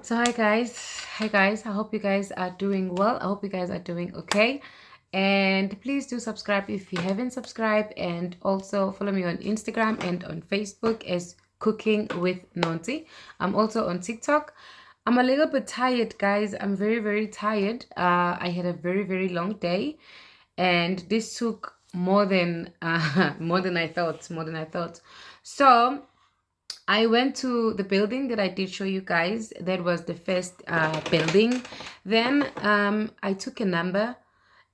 So hi guys. I hope you guys are doing well. I hope you guys are doing okay. And please do subscribe if you haven't subscribed, and also follow me on Instagram and on Facebook as Cooking with Nonti. I'm also on TikTok. I'm a little bit tired, guys. I'm very tired. I had a very long day, and this took more than more than I thought. So I went to the building that I did show you guys. That was the first building. Then I took a number,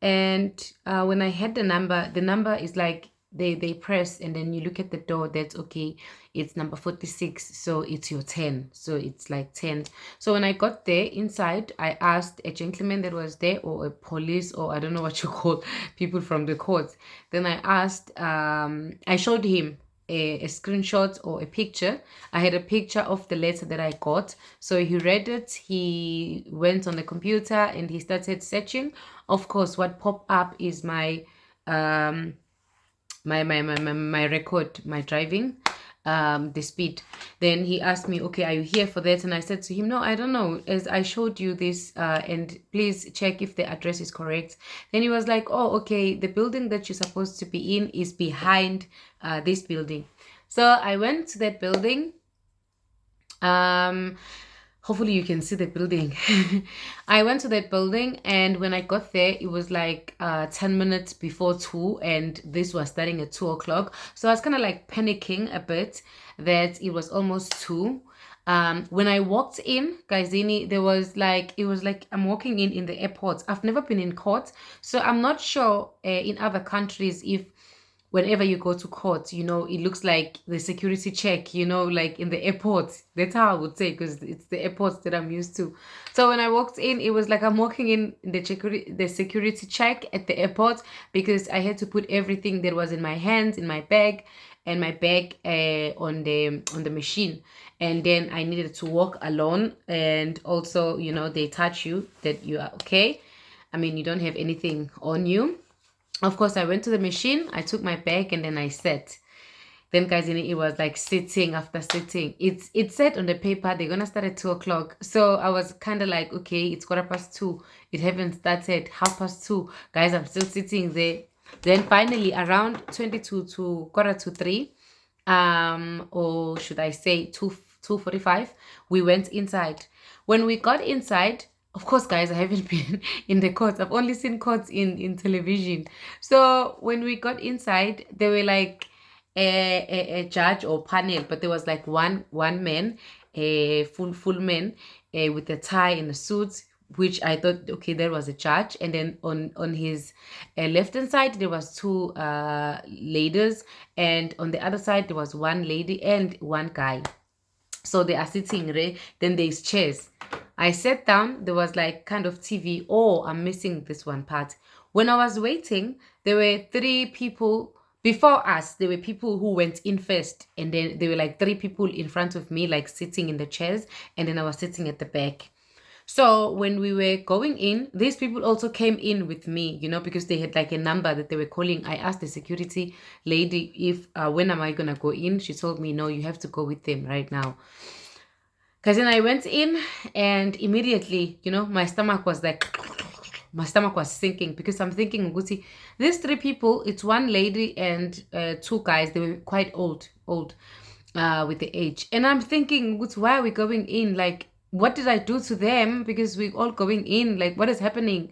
and when I had the number is like they press, and then you look at the door. That's okay. It's number 46, so it's your 10. So it's like 10. So when I got there inside, I asked a gentleman that was there, or a police, or I don't know what you call people from the court. Then I asked, I showed him a screenshot or a picture. I had a picture of the letter that I got. So he read it, he went on the computer and he started searching. Of course, what popped up is um my record, my driving, the speed. Then he asked me, okay, are you here for that? And I said to him, no, I don't know, as I showed you this, and please check if the address is correct. Then he was like, oh, okay, the building that you're supposed to be in is behind this building. So I went to that building. Hopefully you can see the building. I went to that building, and when I got there, it was like 10 minutes before 2, and this was starting at 2 o'clock. So I was kind of like panicking a bit that it was almost 2. When I walked in, Gaizini, it was like I'm walking in the airport. I've never been in court, so I'm not sure in other countries if whenever you go to court, it looks like the security check, like in the airport. That's how I would say, because it's the airports that I'm used to. So when I walked in, it was like I'm walking in the security check at the airport, because I had to put everything that was in my hands, in my bag, and my bag on the machine. And then I needed to walk alone, and also, they touch you that you are okay. I mean, you don't have anything on you. Of course, I went to the machine, I took my bag, and then I sat. Then, guys, it was like sitting after sitting. It said on the paper they're gonna start at 2 o'clock. So I was kind of like, okay, it's 2:15. It haven't started. 2:30. Guys, I'm still sitting there. Then finally, around 22 to 2:45, or should I say 2:45, we went inside. When we got inside, of course, guys, I haven't been in the courts. I've only seen courts in television. So when we got inside, they were like a judge or panel, but there was like one man, a full man, with a tie and a suit, which I thought, okay, there was a judge. And then on his left hand side there was two ladies, and on the other side there was one lady and one guy. So they are sitting, right? Then there's chairs. I sat down, there was like kind of TV. Oh, I'm missing this one part. When I was waiting, there were three people before us. There were people who went in first, and then there were like three people in front of me, like sitting in the chairs, and then I was sitting at the back. So when we were going in, these people also came in with me, because they had like a number that they were calling. I asked the security lady if when am I gonna go in. She told me, no, you have to go with them right now. Because then I went in, and immediately, my stomach was sinking, because I'm thinking, Guti, these three people, it's one lady and two guys. They were quite old with the age. And I'm thinking, Guti, why are we going in? Like, what did I do to them? Because we're all going in. Like, what is happening?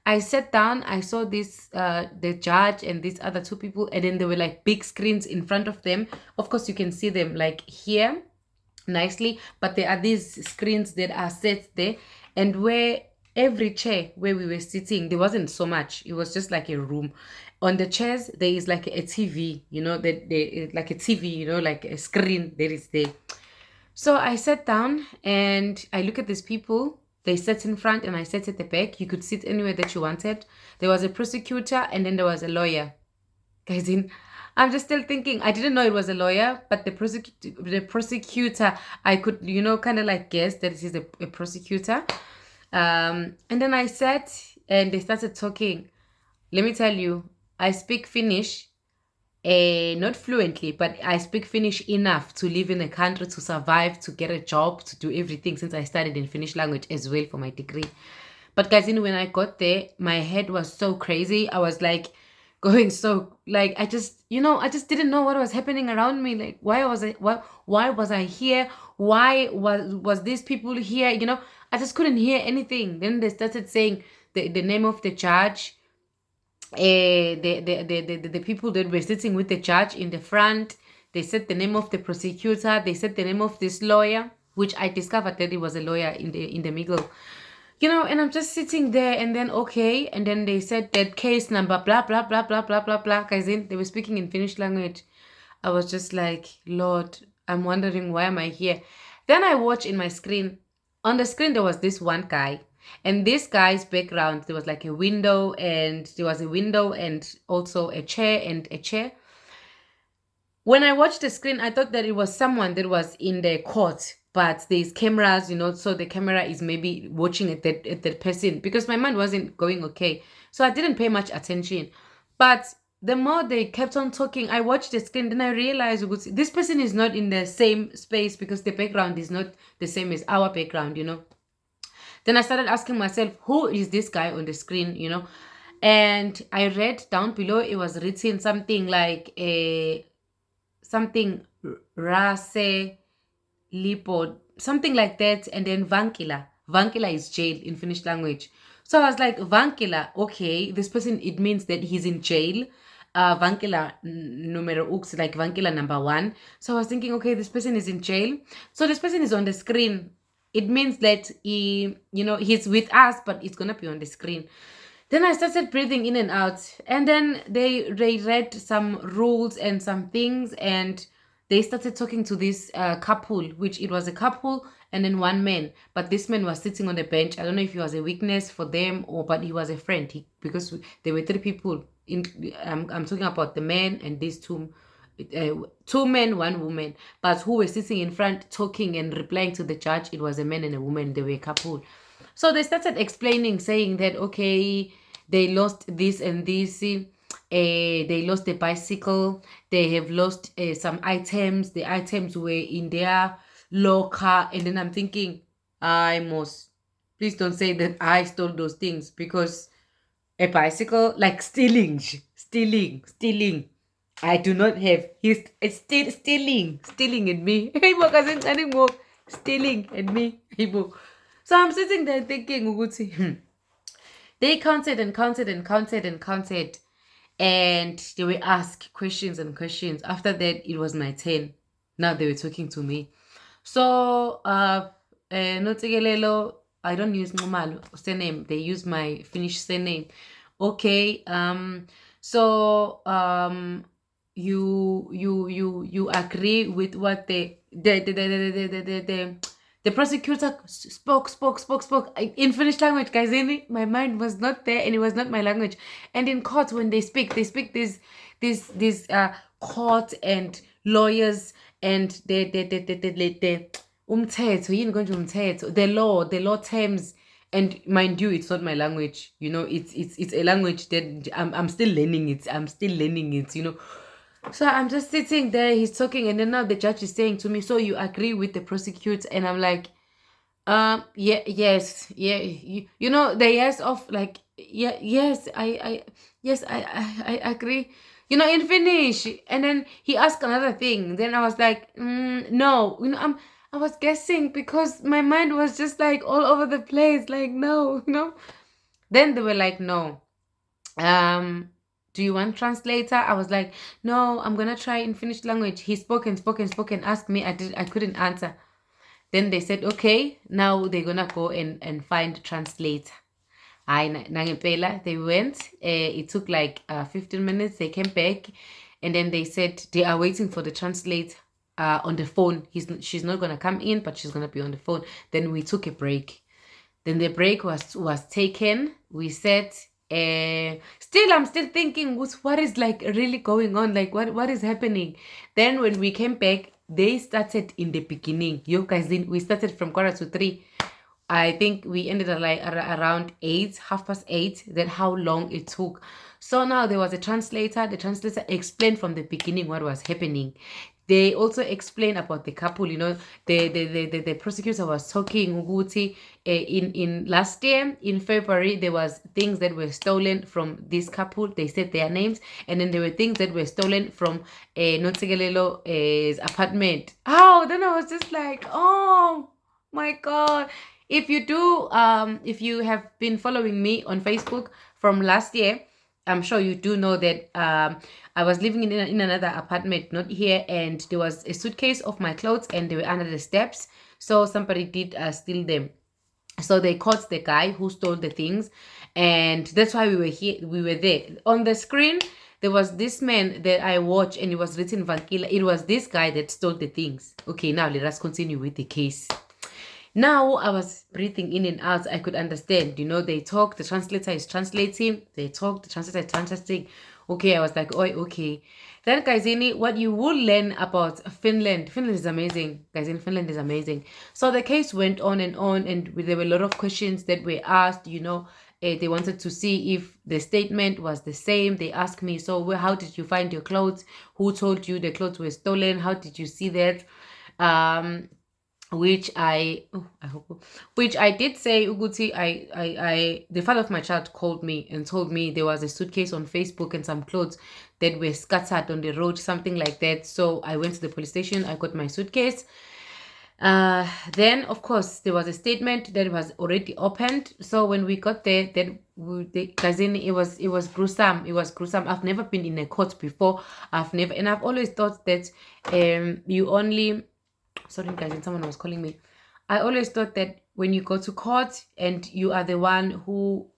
I sat down, I saw this, the judge and these other two people, and then there were like big screens in front of them. Of course, you can see them like here nicely, but there are these screens that are set there, and where every chair where we were sitting, there wasn't so much. It was just like a room. On the chairs, there is like a TV, that they like a TV, like a screen that is there. So I sat down and I look at these people. They sat in front and I sat at the back. You could sit anywhere that you wanted. There was a prosecutor and then there was a lawyer. Guys, I'm just still thinking. I didn't know it was a lawyer, but the prosecutor, I could, kind of like guess that it is a prosecutor. And then I sat and they started talking. Let me tell you, I speak Finnish, not fluently, but I speak Finnish enough to live in the country, to survive, to get a job, to do everything, since I studied in Finnish language as well for my degree. But guys, when I got there, my head was so crazy. I was like going so like I just I just didn't know what was happening around me. Like why was I here? Why was these people here? I just couldn't hear anything. Then they started saying the name of the judge, the people that were sitting with the judge in the front. They said the name of the prosecutor. They said the name of this lawyer, which I discovered that he was a lawyer in the middle. And I'm just sitting there, and then okay, and then they said that case number blah blah blah blah blah blah blah. Guys, they were speaking in Finnish language. I was just like, Lord, I'm wondering, why am I here? Then I watched in my screen. On the screen there was this one guy, and this guy's background, there was like a window, and also a chair and a chair. When I watched the screen, I thought that it was someone that was in the court, but there's cameras, so the camera is maybe watching at that person, because my mind wasn't going okay. So I didn't pay much attention. But the more they kept on talking, I watched the screen, then I realized this person is not in the same space, because the background is not the same as our background, Then I started asking myself, who is this guy on the screen, And I read down below, it was written something like something Rase Lipo, something like that, and then Vankila. Vankila is jail in Finnish language. So I was like, Vankila, okay, this person, it means that he's in jail. Vankila numero ux, like Vankila number 1. So I was thinking, okay, this person is in jail. So this person is on the screen. It means that he's with us, but it's gonna be on the screen. Then I started breathing in and out, and then they read some rules and some things, and they started talking to this couple, which it was a couple and then one man. But this man was sitting on the bench. I don't know if he was a witness for them, but he was a friend, because there were 3 people. I'm talking about the man and these 2 men, 1 woman. But who were sitting in front talking and replying to the judge, it was a man and a woman. They were a couple. So they started explaining, saying that, okay, they lost this and this. They lost the bicycle. They have lost some items. The items were in their locker. And then I'm thinking, please don't say that I stole those things, because a bicycle, like stealing. I do not have. He's stealing at me. Stealing at me. So I'm sitting there thinking, they counted and counted and counted and counted, and they were asked questions and questions. After that, it was my turn. Now they were talking to me. So, Notigelelo, I don't use normal surname. They use my Finnish surname. Okay. So, you agree with what the prosecutor spoke in Finnish language, guys. My mind was not there, and it was not my language. And in court, when they speak this court and lawyers and the umthetho, the law terms. And mind you, it's not my language. It's a language that I'm still learning it. So I'm just sitting there, he's talking, and then now the judge is saying to me, so you agree with the prosecutor? And I'm like, yes, the yes of like, yes, I agree, in Finnish. And then he asked another thing. Then I was like, no, I was guessing, because my mind was just like all over the place, like, no. Then they were like, no. Do you want translator? I was like, no, I'm gonna try in Finnish language. He spoke and asked me. I couldn't answer. Then they said, okay, now they're gonna go and find translator. They went. It took like 15 minutes. They came back, and then they said they are waiting for the translator on the phone. She's not gonna come in, but she's gonna be on the phone. Then we took a break. Then the break was taken. We said, I'm still thinking, what is like really going on? Like, what is happening? Then when we came back, they started in the beginning. You guys, we started from 2:45. I think we ended at like around 8, 8:30. That how long it took. So now there was a translator. The translator explained from the beginning what was happening. They also explained about the couple. The prosecutor was talking Uguti. In last year in February there was things that were stolen from this couple. They said their names, and then there were things that were stolen from Notsegelelo apartment. Oh, then I was just like, oh my god. If you have been following me on Facebook from last year, I'm sure you do know that I was living in another apartment, not here, and there was a suitcase of my clothes and they were under the steps. So somebody did steal them. So they caught the guy who stole the things, and that's why we were here. We were there. On the screen, there was this man that I watched, and it was written Vankila. It was this guy that stole the things. Okay, now let us continue with the case. Now I was breathing in and out. I could understand. They talk. The translator is translating. They talk. The translator is translating. Okay, I was like, oh, okay. Then, Kaizini, what you will learn about Finland. Finland is amazing. Kaizini, Finland is amazing. So the case went on, and there were a lot of questions that were asked. They wanted to see if the statement was the same. They asked me, so how did you find your clothes? Who told you the clothes were stolen? How did you see that? Which I did say, Uguti, the father of my child called me and told me there was a suitcase on Facebook and some clothes that were scattered on the road, something like that. So I went to the police station. I got my suitcase. Then of course there was a statement that was already opened. So when we got there, it was gruesome. It was gruesome. I've never been in a court before. I've always thought that you only. Sorry, guys, and someone was calling me. I always thought that when you go to court and you are the one who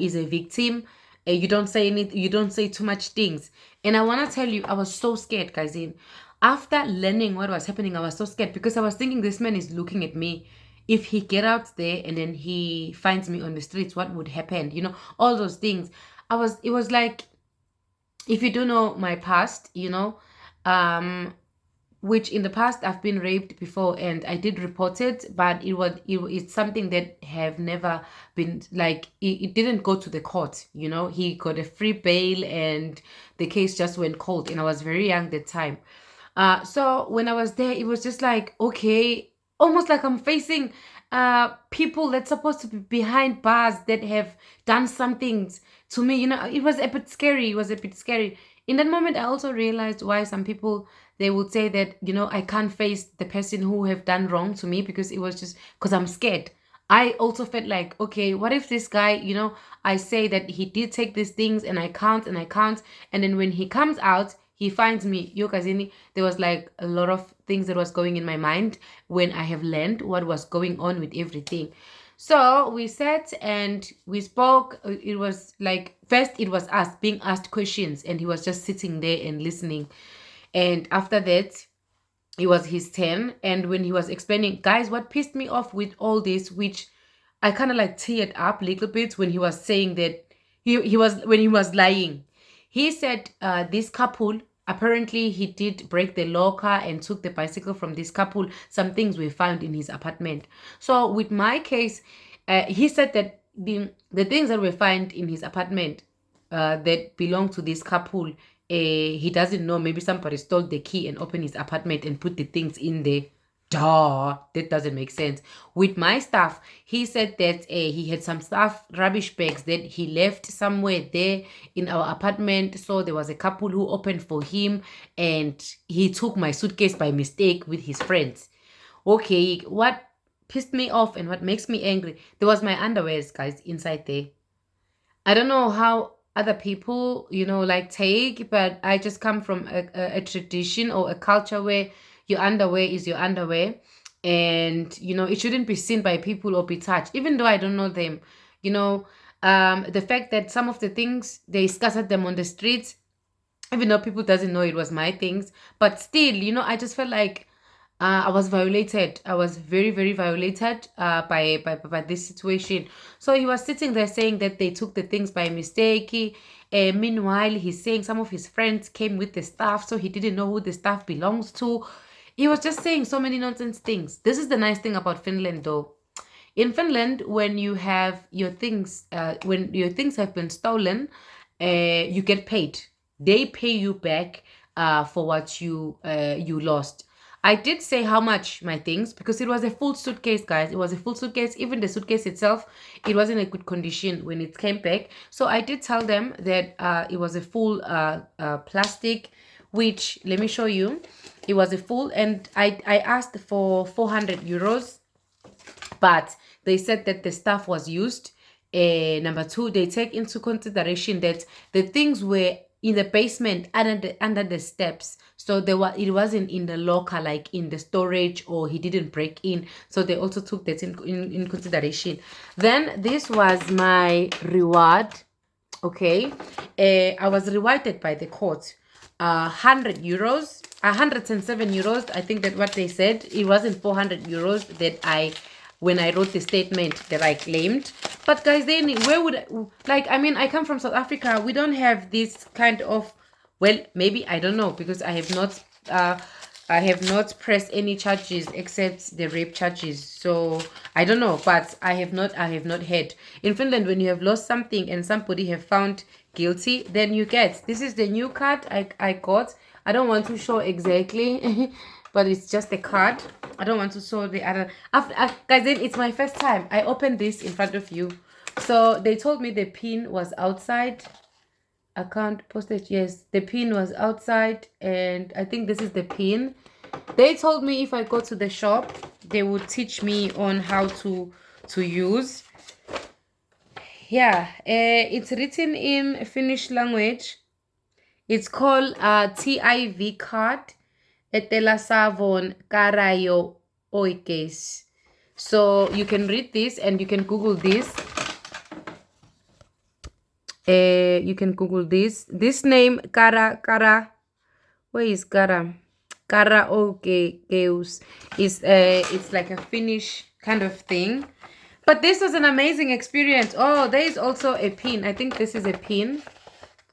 is a victim, you don't say anything, you don't say too much things. And I want to tell you, I was so scared, guys. After learning what was happening, I was so scared because I was thinking this man is looking at me. If he get out there and then he finds me on the streets, what would happen? All those things. It was like, if you do know my past, which in the past I've been raped before and I did report it, but it's something that have never been like, it didn't go to the court. He got a free bail and the case just went cold, and I was very young at the time. So when I was there, it was just like, okay, almost like I'm facing people that's supposed to be behind bars that have done some things to me. It was a bit scary. In that moment, I also realized why some people, they would say that, I can't face the person who have done wrong to me, because it was just because I'm scared. I also felt like, okay, what if this guy, I say that he did take these things and I can't, and then when he comes out, he finds me. Yokazini, there was like a lot of things that was going in my mind when I have learned what was going on with everything. So we sat and we spoke. It was like, first it was us being asked questions and he was just sitting there and listening. And after that, it was his turn. And when he was explaining, guys, what pissed me off with all this, which I kind of like teared up a little bit when he was saying that when he was lying. He said this couple, apparently he did break the locker and took the bicycle from this couple. Some things were found in his apartment. So with my case, he said that the things that were found in his apartment that belong to this couple, he doesn't know. Maybe somebody stole the key and opened his apartment and put the things in there. Duh, that doesn't make sense. With my stuff, he said that he had some stuff, rubbish bags that he left somewhere there in our apartment. So there was a couple who opened for him and he took my suitcase by mistake with his friends. Okay, what pissed me off and what makes me angry, there was my underwears, guys, inside there. I don't know how other people, like take, but I just come from a tradition or a culture where your underwear is your underwear, and it shouldn't be seen by people or be touched, even though I don't know them. The fact that some of the things they scattered them on the streets, even though people doesn't know it was my things, but still, I just felt like I was violated. I was very, very violated by this situation. So he was sitting there saying that they took the things by mistake. Meanwhile, he's saying some of his friends came with the stuff, so he didn't know who the stuff belongs to. He was just saying so many nonsense things. This is the nice thing about Finland, though. In Finland, when you have your things, when your things have been stolen, you get paid. They pay you back for what you lost. I did say how much my things, because it was a full suitcase, guys. It was a full suitcase. Even the suitcase itself, it was in a good condition when it came back. So I did tell them that it was a full plastic, which, let me show you. It was a full, and I asked for 400 euros, but they said that the stuff was used. Number two, they take into consideration that the things were in the basement under the steps, so it wasn't in the locker, like in the storage, or he didn't break in. So they also took that in consideration. Then this was my reward. Okay, I was rewarded by the court 100 euros, 107 euros. I think that what they said, it wasn't 400 euros that when I wrote the statement that I claimed. But guys, then where would I come from South Africa. We don't have this kind of, well, maybe, I don't know, because I have not pressed any charges except the rape charges. So I don't know, but I have not heard. In Finland, when you have lost something and somebody have found guilty, then you get, this is the new card I got. I don't want to show exactly but it's just a card. I don't want to show the other. Guys, then it's my first time. I opened this in front of you. So they told me the pin was outside. Account postage, yes. The pin was outside, and I think this is the pin. They told me if I go to the shop, they would teach me on how to use. Yeah, it's written in Finnish language. It's called TIV card. Etela Savon Karayo Oikeis. So you can read this and you can Google this. You can Google this. This name, Kara. Where is Kara? Karaokeus is it's like a Finnish kind of thing. But this was an amazing experience. Oh, there is also a pin. I think this is a pin,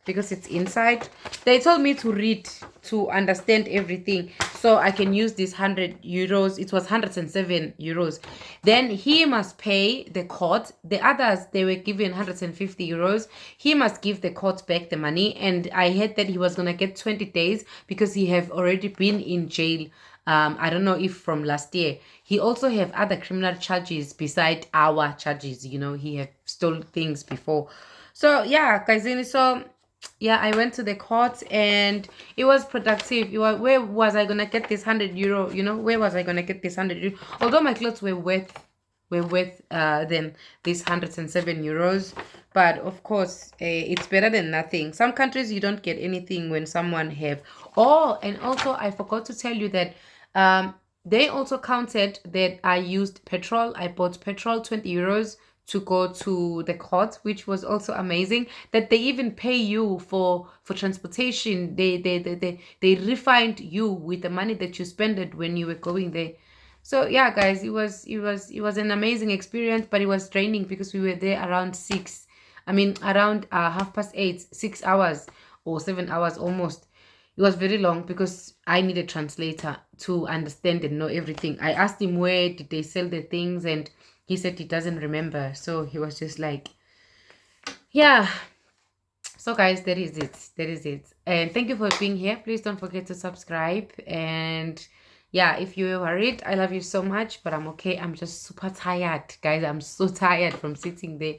because it's inside. They told me to read to understand everything, so I can use this 100 euros. It was 107 euros. Then he must pay the court. The others, they were given 150 euros. He must give the court back the money, and I heard that he was gonna get 20 days because he have already been in jail. I don't know if from last year. He also have other criminal charges beside our charges. He have stolen things before. So yeah, guys, so yeah, I went to the court and it was productive. Where was I gonna get this 100 euro? Where was I gonna get this 100 euro? Although my clothes were worth than this 107 euros, but of course, it's better than nothing. Some countries you don't get anything when someone have. Oh, and also I forgot to tell you that they also counted that I used petrol. I bought petrol, 20 euros to go to the court, which was also amazing. That they even pay you for transportation. They refund you with the money that you spent when you were going there. So yeah, guys, it was an amazing experience, but it was draining because we were there around around 8:30, 6 hours or 7 hours almost. It was very long because I need a translator to understand and know everything. I asked him where did they sell the things, and he said he doesn't remember. So he was just like, yeah. So guys, that is it. And thank you for being here. Please don't forget to subscribe. And yeah, if you were worried, I love you so much, but I'm okay. I'm just super tired, guys. I'm so tired from sitting there.